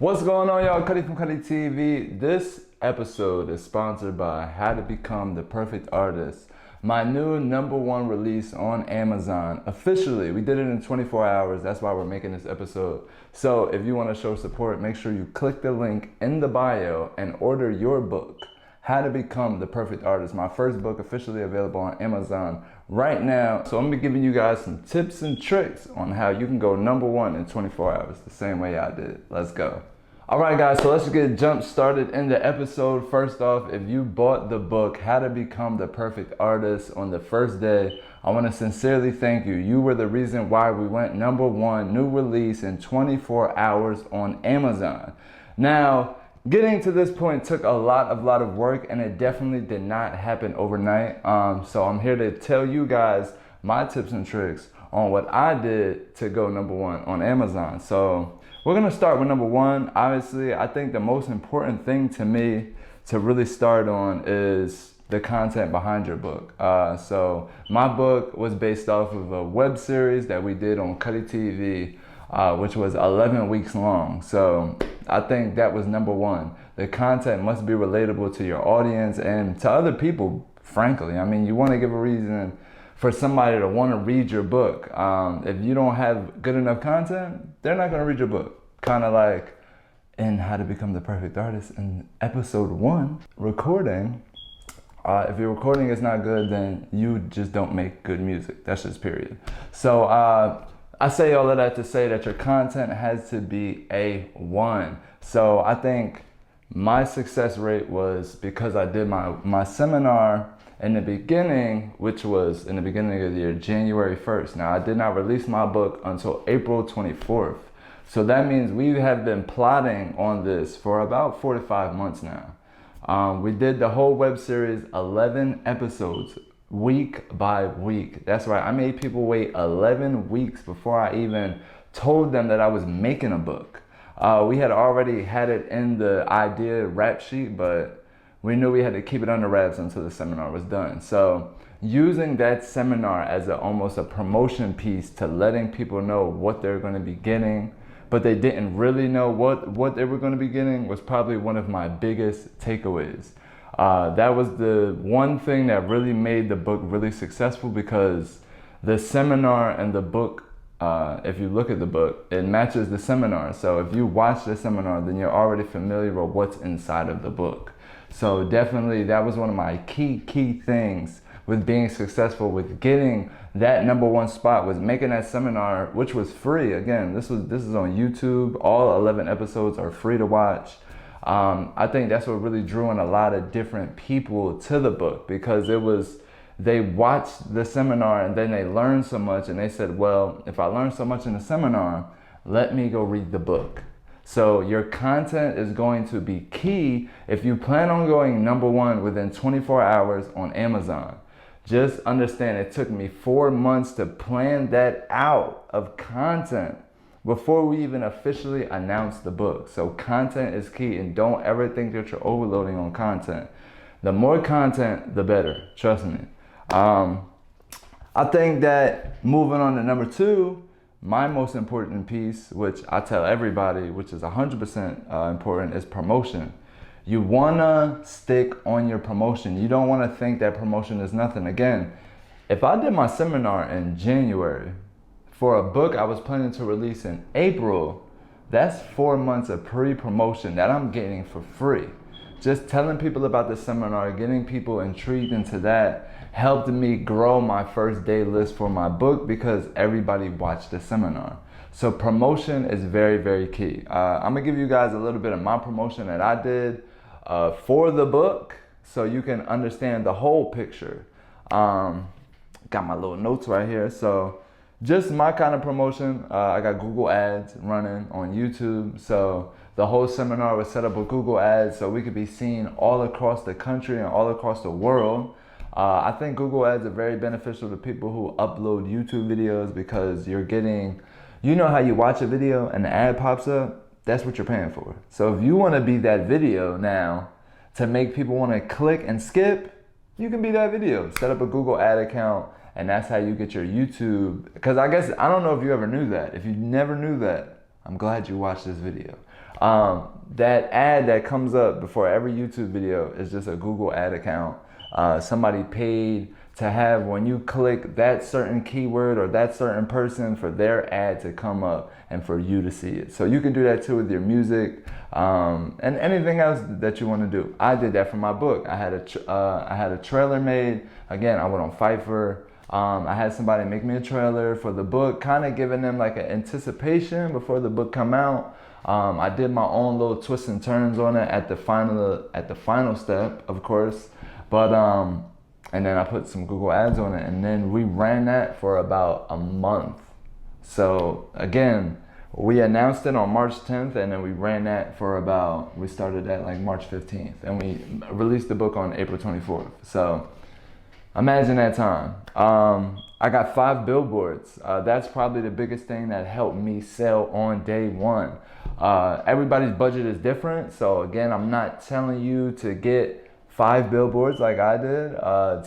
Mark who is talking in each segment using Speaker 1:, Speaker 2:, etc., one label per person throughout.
Speaker 1: What's going on, y'all? Cutty from Cutty TV. This episode is sponsored by How to Become the Perfect Artist, my new #1 release on Amazon. Officially, we did it in 24 hours. That's why we're making this episode. So if you want to show support, make sure you click the link in the bio and order your book, How to Become the Perfect Artist. My first book officially available on Amazon right now. So I'm gonna be giving you guys some tips and tricks on how you can go #1 in 24 hours, the same way I did. Let's go. All right, guys, so let's get jump started in the episode. First off, if you bought the book, How to Become the Perfect Artist, on the first day, I want to sincerely thank you. You were the reason why we went #1, new release in 24 hours on Amazon. Now, getting to this point took a lot of work, and it definitely did not happen overnight. So I'm here to tell you guys my tips and tricks on what I did to go #1 on Amazon. So we're gonna start with #1. Obviously, I think the most important thing to me to really start on is the content behind your book. So my book was based off of a web series that we did on Cutty TV, which was 11 weeks long. So I think that was #1. The content must be relatable to your audience and to other people, frankly. I mean, you wanna give a reason for somebody to want to read your book. If you don't have good enough content, they're not going to read your book. Kind of like in How to Become the Perfect Artist in episode 1, recording. If your recording is not good, then you just don't make good music. That's just period. So I say all of that to say that your content has to be A1. So I think my success rate was because I did my seminar in the beginning, which was in the beginning of the year, January 1st. Now, I did not release my book until April 24th. So that means we have been plotting on this for about 4 to 5 months now. We did the whole web series, 11 episodes, week by week. That's right, I made people wait 11 weeks before I even told them that I was making a book. We had already had it in the idea rap sheet, but we knew we had to keep it under wraps until the seminar was done. So using that seminar as almost a promotion piece to letting people know what they're going to be getting, but they didn't really know what they were going to be getting, was probably one of my biggest takeaways. That was the one thing that really made the book really successful, because the seminar and the book, if you look at the book, it matches the seminar. So if you watch the seminar, then you're already familiar with what's inside of the book. So definitely that was one of my key things with being successful with getting that #1 spot, was making that seminar, which was free. Again, this is on YouTube. All 11 episodes are free to watch. I think that's what really drew in a lot of different people to the book, because they watched the seminar and then they learned so much, and they said, well, if I learned so much in the seminar, let me go read the book. So your content is going to be key if you plan on going #1 within 24 hours on Amazon. Just understand, it took me 4 months to plan that out of content before we even officially announced the book. So content is key, and don't ever think that you're overloading on content. The more content, the better, trust me. I think that moving on to #2, my most important piece, which I tell everybody, which is 100% important, is promotion. You wanna stick on your promotion. You don't wanna think that promotion is nothing. Again, if I did my seminar in January for a book I was planning to release in April, that's 4 months of pre-promotion that I'm getting for free. Just telling people about the seminar, getting people intrigued into that, helped me grow my first day list for my book, because everybody watched the seminar. So promotion is very key. I'm gonna give you guys a little bit of my promotion that I did for the book, so you can understand the whole picture. Got my little notes right here. So just my kind of promotion, I got Google Ads running on YouTube. So the whole seminar was set up with Google Ads, so we could be seen all across the country and all across the world. I think Google Ads are very beneficial to people who upload YouTube videos, because you're getting, you know how you watch a video and the ad pops up? That's what you're paying for. So if you want to be that video now to make people want to click and skip, you can be that video. Set up a Google ad account, and that's how you get your YouTube. Because I don't know if you ever knew that. If you never knew that, I'm glad you watched this video. That ad that comes up before every YouTube video is just a Google ad account. Somebody paid to have, when you click that certain keyword or that certain person, for their ad to come up and for you to see it. So you can do that too with your music, and anything else that you want to do. I did that for my book. I had a trailer made. Again, I went on Fiverr. I had somebody make me a trailer for the book, kind of giving them like an anticipation before the book come out. I did my own little twists and turns on it at the final step, of course. But and then I put some Google ads on it, and then we ran that for about a month. So again, we announced it on March 10th, and then we ran that for we started at like March 15th, and we released the book on April 24th. So imagine that time. I got 5 billboards. That's probably the biggest thing that helped me sell on day one. Everybody's budget is different. So again, I'm not telling you to get 5 billboards like I did.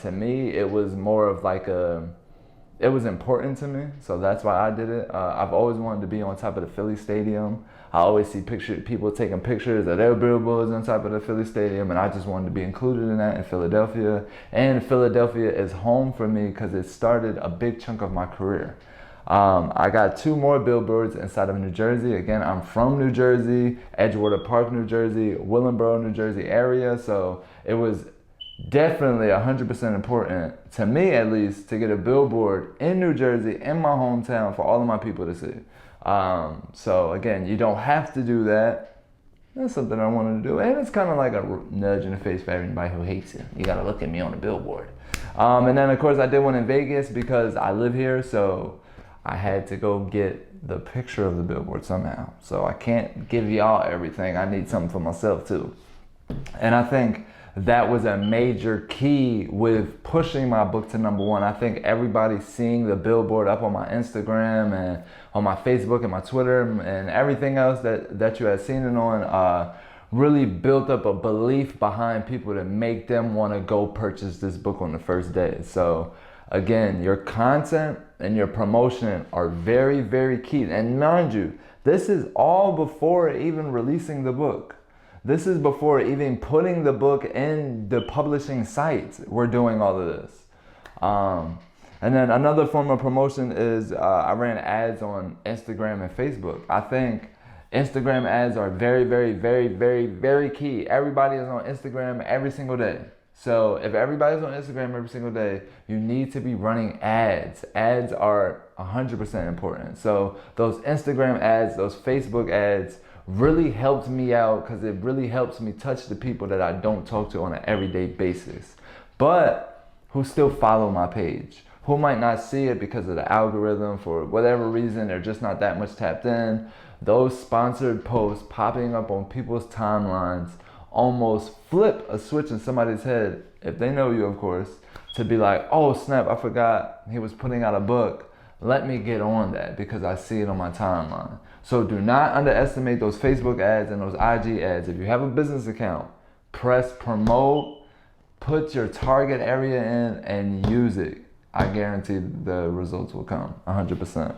Speaker 1: To me, it was more of like it was important to me. So that's why I did it. I've always wanted to be on top of the Philly Stadium. I always see people taking pictures of their billboards on top of the Philly Stadium, and I just wanted to be included in that in Philadelphia. And Philadelphia is home for me because it started a big chunk of my career. I got 2 more billboards inside of New Jersey. Again, I'm from New Jersey, Edgewater Park, New Jersey, Willingboro, New Jersey area. So it was definitely 100% important, to me at least, to get a billboard in New Jersey, in my hometown, for all of my people to see. So again, you don't have to do that. That's something I wanted to do. And it's kind of like a nudge in the face for everybody who hates it. You got to look at me on the billboard. And then of course I did one in Vegas because I live here. So I had to go get the picture of the billboard somehow. So I can't give y'all everything. I need something for myself too. And I think that was a major key with pushing my book to #1. I think everybody seeing the billboard up on my Instagram and on my Facebook and my Twitter and everything else that you had seen it on really built up a belief behind people to make them want to go purchase this book on the first day. So again, your content and your promotion are very, very key. And mind you, this is all before even releasing the book. This is before even putting the book in the publishing sites. We're doing all of this. And then another form of promotion is I ran ads on Instagram and Facebook. I think Instagram ads are very, very, very, very, very key. Everybody is on Instagram every single day. So if everybody's on Instagram every single day, you need to be running ads. Ads are 100% important. So those Instagram ads, those Facebook ads really helped me out because it really helps me touch the people that I don't talk to on an everyday basis, but who still follow my page, who might not see it because of the algorithm for whatever reason. They're just not that much tapped in. Those sponsored posts popping up on people's timelines almost flip a switch in somebody's head, if they know you of course, to be like, oh snap, I forgot he was putting out a book. Let me get on that because I see it on my timeline. So do not underestimate those Facebook ads and those IG ads. If you have a business account, press promote, put your target area in and use it. I guarantee the results will come 100%.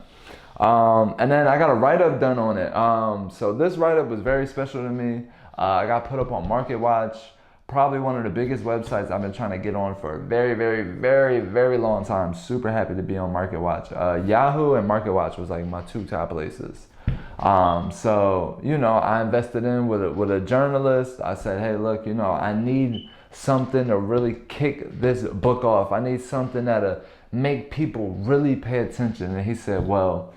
Speaker 1: And then I got a write-up done on it. So this write-up was very special to me. I got put up on MarketWatch, probably one of the biggest websites I've been trying to get on for a very, very, very, very long time. Super happy to be on MarketWatch. Yahoo and MarketWatch was like my 2 top places. So, you know, I invested in with a journalist. I said, hey, look, you know, I need something to really kick this book off. I need something that'll make people really pay attention. And he said, well,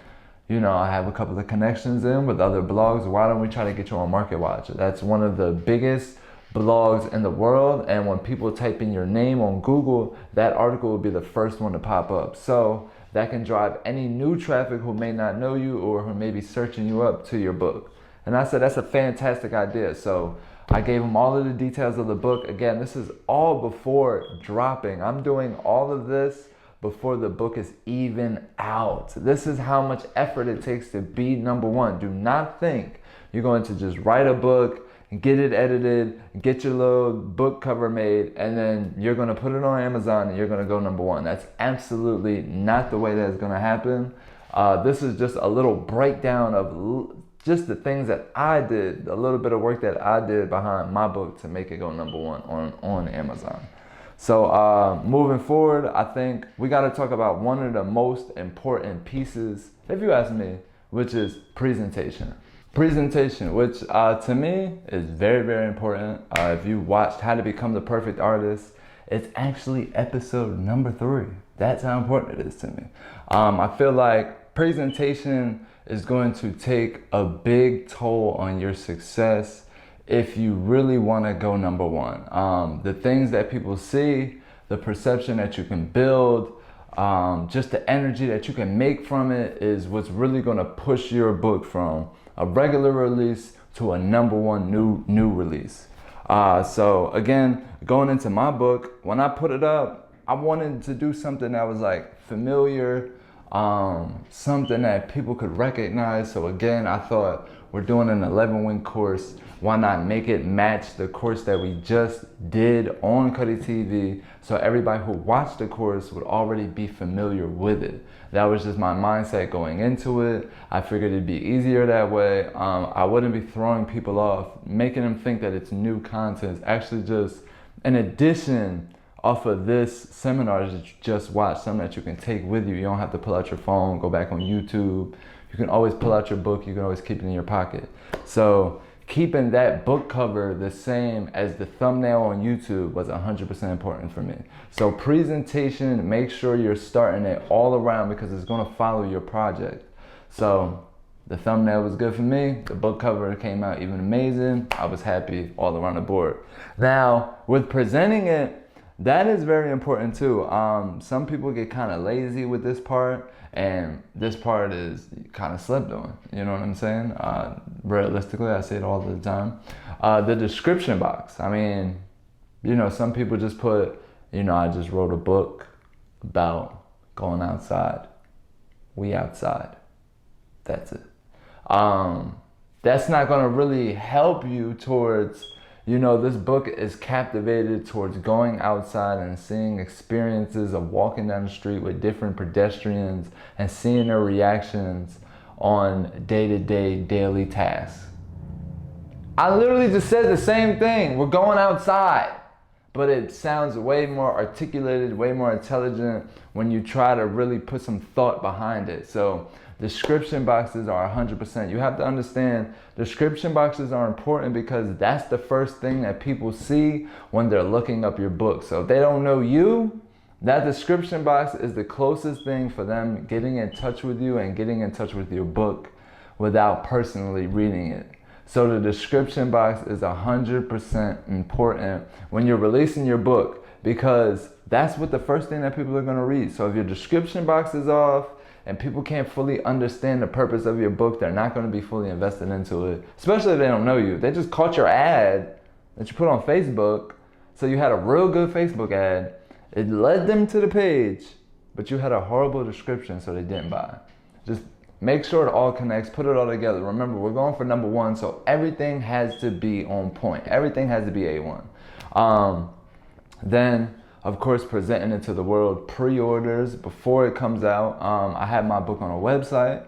Speaker 1: you know, I have a couple of connections in with other blogs. Why don't we try to get you on MarketWatch? That's one of the biggest blogs in the world. And when people type in your name on Google, that article will be the first one to pop up. So that can drive any new traffic who may not know you or who may be searching you up to your book. And I said, that's a fantastic idea. So I gave him all of the details of the book. Again, this is all before dropping. I'm doing all of this before the book is even out. This is how much effort it takes to be #1. Do not think you're going to just write a book, get it edited, get your little book cover made, and then you're going to put it on Amazon and you're going to go #1. That's absolutely not the way that's going to happen. This is just a little breakdown of just the things that I did, a little bit of work that I did behind my book to make it go number one on Amazon. So moving forward, I think we got to talk about one of the most important pieces, if you ask me, which is presentation. Presentation, which to me is very, very important. If you watched How to Become the Perfect Artist, it's actually episode number 3. That's how important it is to me. I feel like presentation is going to take a big toll on your success if you really want to go number one. The things that people see, the perception that you can build, just the energy that you can make from it is what's really going to push your book from a regular release to a number one new release. So again, going into my book, when I put it up, I wanted to do something that was like familiar, something that people could recognize. So again, I thought, we're doing an 11-week course. Why not make it match the course that we just did on Cutty TV, so everybody who watched the course would already be familiar with it. That was just my mindset going into it. I figured it'd be easier that way. I wouldn't be throwing people off, making them think that it's new content. It's actually just an addition off of this seminar that you just watched, something that you can take with you. You don't have to pull out your phone, go back on YouTube. You can always pull out your book. You can always keep it in your pocket. So keeping that book cover the same as the thumbnail on YouTube was 100% important for me. So presentation, make sure you're starting it all around because it's going to follow your project. So the thumbnail was good for me. The book cover came out even amazing. I was happy all around the board. Now, with presenting it, that is very important too. Some people get kind of lazy with this part, and this part is kind of slept on. You know what I'm saying? Realistically, I say it all the time. The description box. I mean, you know, some people just put, you know, I just wrote a book about going outside. We outside. That's it. That's not going to really help you towards, you know, this book is captivated towards going outside and seeing experiences of walking down the street with different pedestrians and seeing their reactions on day-to-day daily tasks. I literally just said the same thing. We're going outside. But it sounds way more articulated, way more intelligent when you try to really put some thought behind it. So description boxes are 100%. You have to understand description boxes are important because that's the first thing that people see when they're looking up your book. So if they don't know you, that description box is the closest thing for them getting in touch with you and getting in touch with your book without personally reading it. So the description box is 100% important when you're releasing your book because that's what the first thing that people are going to read. So if your description box is off and people can't fully understand the purpose of your book, they're not going to be fully invested into it, especially if they don't know you. They just caught your ad that you put on Facebook. So you had a real good Facebook ad. It led them to the page, but you had a horrible description, so they didn't buy. Just make sure it all connects, put it all together. Remember, we're going for number one, so everything has to be on point. Everything has to be A1. Then, of course, presenting it to the world, pre-orders before it comes out. I have my book on a website,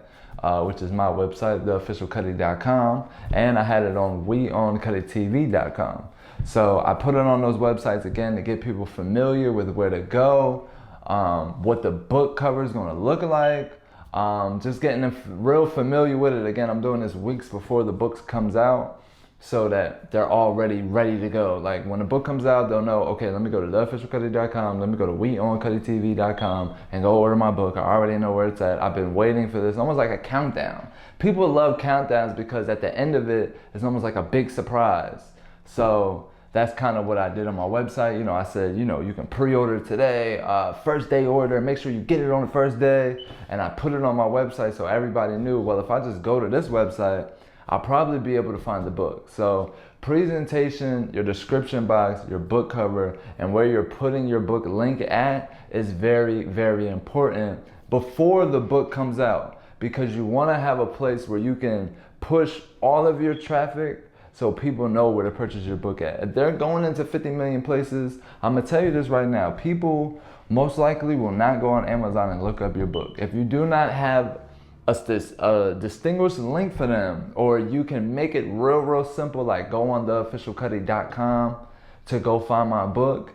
Speaker 1: which is my website, theofficialcutty.com, and I had it on weoncuttytv.com. So I put it on those websites again to get people familiar with where to go, what the book cover is going to look like. Just getting them real familiar with it. Again, I'm doing this weeks before the book comes out so that they're already ready to go. Like when the book comes out, they'll know, okay, let me go to theofficialcutty.com, let me go to weoncuttytv.com and go order my book. I already know where it's at. I've been waiting for this, almost like a countdown. People love countdowns because at the end of it, it's almost like a big surprise. So that's kind of what I did on my website. You know, I said, you know, you can pre-order today, first day order, make sure you get it on the first day. And I put it on my website so everybody knew, well, if I just go to this website, I'll probably be able to find the book. So presentation, your description box, your book cover, and where you're putting your book link at is very, very important before the book comes out, because you want to have a place where you can push all of your traffic so people know where to purchase your book at. If they're going into 50 million places, I'm gonna tell you this right now, people most likely will not go on Amazon and look up your book. If you do not have a distinguished link for them, or you can make it real simple, like go on theofficialcutty.com to go find my book.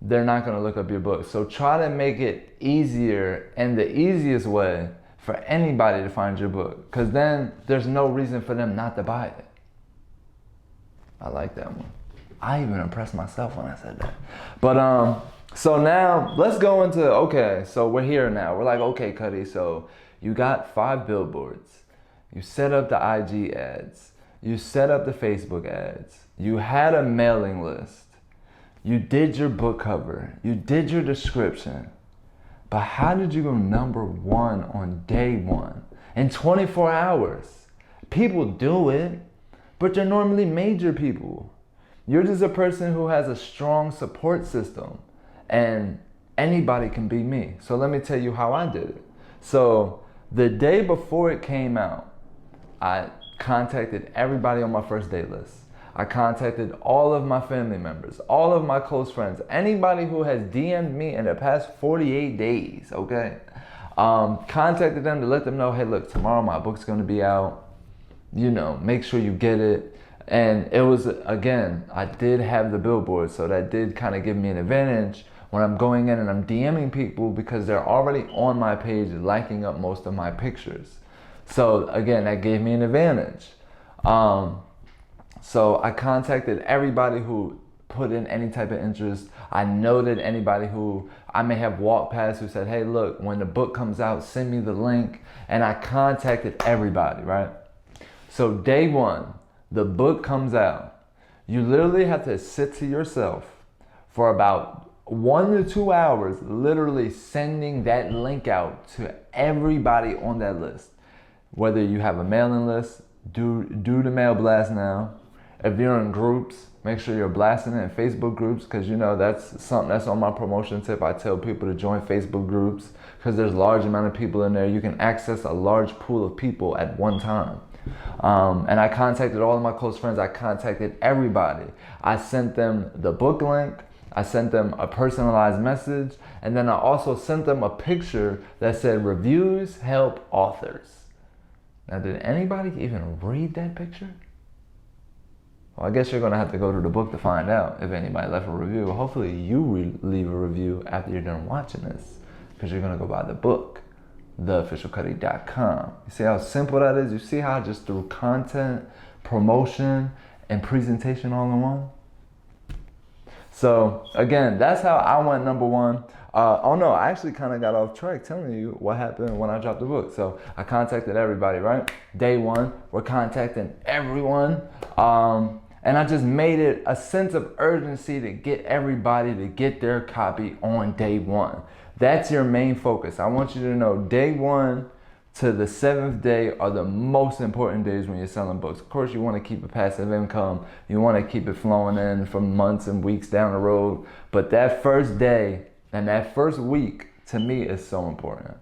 Speaker 1: They're not going to look up your book. So try to make it easier and the easiest way for anybody to find your book, because then there's no reason for them not to buy it. I like that one. I even impressed myself when I said that. But so now let's go into, okay, so we're here now. We're like, okay, Cutty, so you got 5 billboards. You set up the IG ads. You set up the Facebook ads. You had a mailing list. You did your book cover. You did your description. But how did you go number 1 on day 1 in 24 hours? People do it, but they're normally major people. You're just a person who has a strong support system, and anybody can be me. So let me tell you how I did it. So the day before it came out, I contacted everybody on my first day list. I contacted all of my family members, all of my close friends, anybody who has DM'd me in the past 48 days, okay? Contacted them to let them know, hey, look, tomorrow my book's gonna be out. You know, make sure you get it. And it was, again, I did have the billboard, so that did kind of give me an advantage when I'm going in and I'm DMing people, because they're already on my page liking up most of my pictures. So again, that gave me an advantage. So I contacted everybody who put in any type of interest. I noted anybody who I may have walked past who said, hey, look, when the book comes out, send me the link. And I contacted everybody, right? So day 1, the book comes out. You literally have to sit to yourself for about 1 to 2 hours, literally sending that link out to everybody on that list. Whether you have a mailing list, do the mail blast now. If you're in groups, make sure you're blasting it in Facebook groups, because you know that's something that's on my promotion tip. I tell people to join Facebook groups because there's a large amount of people in there. You can access a large pool of people at one time. And I contacted all of my close friends. I contacted everybody. I sent them the book link. I sent them a personalized message. And then I also sent them a picture that said, reviews help authors. Now, did anybody even read that picture? Well, I guess you're going to have to go to the book to find out if anybody left a review. Hopefully you leave a review after you're done watching this, because you're going to go buy the book, theofficialcutty.com. You see how simple that is? You see how I just threw content, promotion, and presentation all in one? So again, that's how I went number 1. Oh no, I actually kind of got off track telling you what happened when I dropped the book. So I contacted everybody, right? Day 1, we're contacting everyone. And I just made it a sense of urgency to get everybody to get their copy on day 1. That's your main focus. I want you to know day 1 to the 7th day are the most important days when you're selling books. Of course, you want to keep a passive income. You want to keep it flowing in for months and weeks down the road. But that first day and that first week, to me, is so important.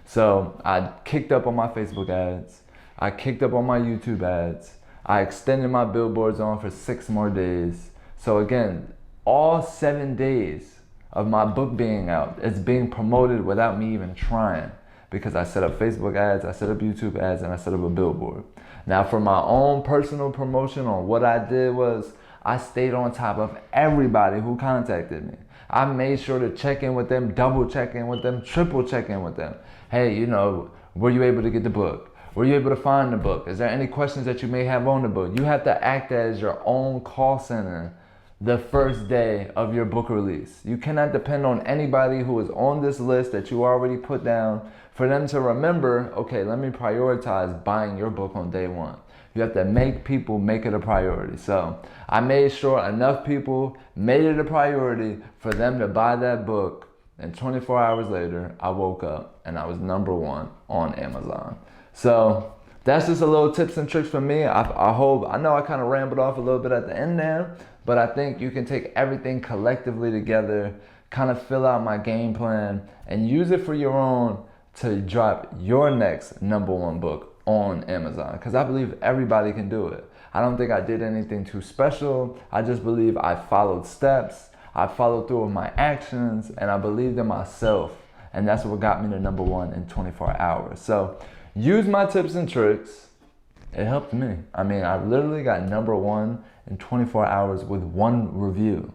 Speaker 1: So I kicked up on my Facebook ads. I kicked up on my YouTube ads. I extended my billboards on for 6 more days. So again, all 7 days of my book being out, it's being promoted without me even trying, because I set up Facebook ads, I set up YouTube ads, and I set up a billboard. Now for my own personal promotion, on what I did was I stayed on top of everybody who contacted me. I made sure to check in with them, double check in with them, triple check in with them. Hey, you know, were you able to get the book? Were you able to find the book? Is there any questions that you may have on the book? You have to act as your own call center the first day of your book release. You cannot depend on anybody who is on this list that you already put down for them to remember, okay, let me prioritize buying your book on day 1. You have to make people make it a priority. So I made sure enough people made it a priority for them to buy that book. And 24 hours later, I woke up and I was number 1 on Amazon. So that's just a little tips and tricks from me. I know I kind of rambled off a little bit at the end there, but I think you can take everything collectively together, kind of fill out my game plan, and use it for your own to drop your next number 1 book on Amazon. Because I believe everybody can do it. I don't think I did anything too special. I just believe I followed steps, I followed through with my actions, and I believed in myself. And that's what got me to number 1 in 24 hours. So use my tips and tricks. It helped me. I mean, I literally got #1 in 24 hours with one review.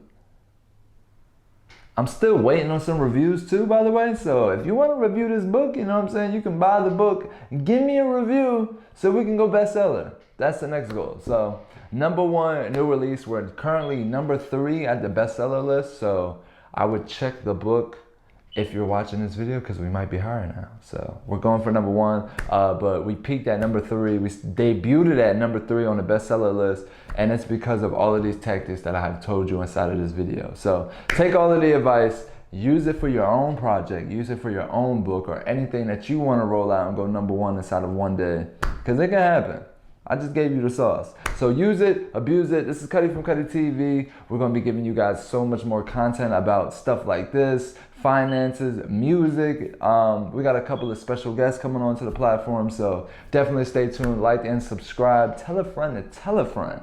Speaker 1: I'm still waiting on some reviews too, by the way. So if you want to review this book, you know what I'm saying, you can buy the book, give me a review so we can go bestseller. That's the next goal. So #1 new release. We're currently #3 at the bestseller list. So I would check the book if you're watching this video, because we might be higher now. So we're going for #1, but we peaked at #3. We debuted at #3 on the bestseller list, and it's because of all of these tactics that I have told you inside of this video. So take all of the advice, use it for your own project, use it for your own book, or anything that you want to roll out and go #1 inside of one day, because it can happen. I just gave you the sauce. So use it, abuse it. This is Cutty from Cutty TV. We're going to be giving you guys so much more content about stuff like this, finances, music. We got a couple of special guests coming onto the platform, so definitely stay tuned, like and subscribe. Tell a friend to tell a friend.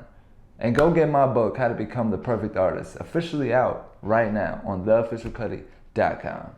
Speaker 1: And go get my book, How to Become the Perfect Artist, officially out right now on theofficialcutty.com.